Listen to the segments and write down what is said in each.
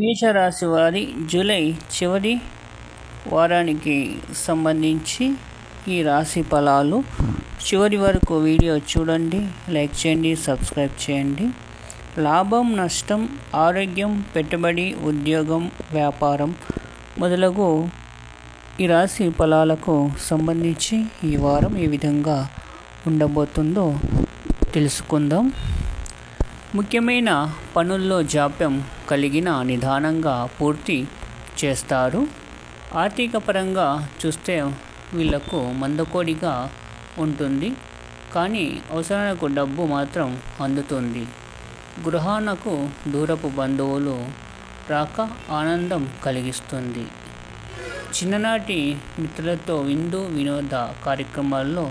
మేషరాశి వారి జూలై చివరి వారానికి సంబంధించి ఈ రాశి ఫలాలు చివరి వరకు వీడియో చూడండి, లైక్ చేయండి, సబ్స్క్రైబ్ చేయండి. లాభం, నష్టం, ఆరోగ్యం, పెట్టుబడి, ఉద్యోగం, వ్యాపారం మొదలగు ఈ రాశి ఫలాలకు సంబంధించి ఈ వారం ఏ విధంగా ఉండబోతుందో తెలుసుకుందాం. ముఖ్యమైన పనుల్లో జాప్యం కలిగిన నిదానంగా పూర్తి చేస్తారు. ఆర్థిక పరంగా చూస్తే వీళ్లకు మందకొడిగా ఉంటుంది, కానీ అవసరాలకు డబ్బు మాత్రం అందుతుంది. గృహాలకు దూరపు బంధువులు రాక ఆనందం కలిగిస్తుంది. చిన్ననాటి మిత్రులతో విందు వినోద కార్యక్రమాల్లో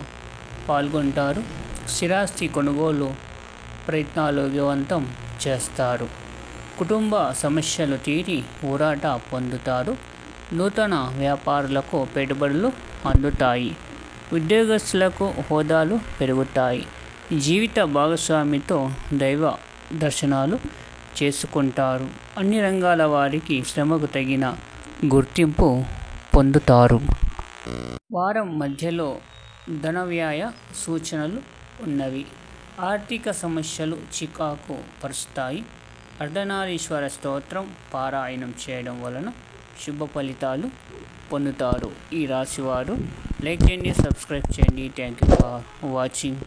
పాల్గొంటారు. స్థిరాస్తి కొనుగోలు ప్రయత్నాలు విజయవంతం చేస్తారు. కుటుంబ సమస్యలు తీరి ఊరాట పొందుతారు. నూతన వ్యాపారులకు పెట్టుబడులు అందుతాయి. ఉద్యోగస్తులకు హోదాలు పెరుగుతాయి. జీవిత భాగస్వామితో దైవ దర్శనాలు చేసుకుంటారు. అన్ని రంగాల వారికి శ్రమకు తగిన గుర్తింపు పొందుతారు. వారం మధ్యలో ధన వ్యయ సూచనలు ఉన్నవి. ఆర్థిక సమస్యలు చికాకు పరుస్తాయి. అర్ధనారీశ్వర స్తోత్రం పారాయణం చేయడం వలన శుభ ఫలితాలు పొందుతారు. ఈ రాశివారు లైక్ చేయండి, సబ్స్క్రైబ్ చేయండి. Thank you for watching.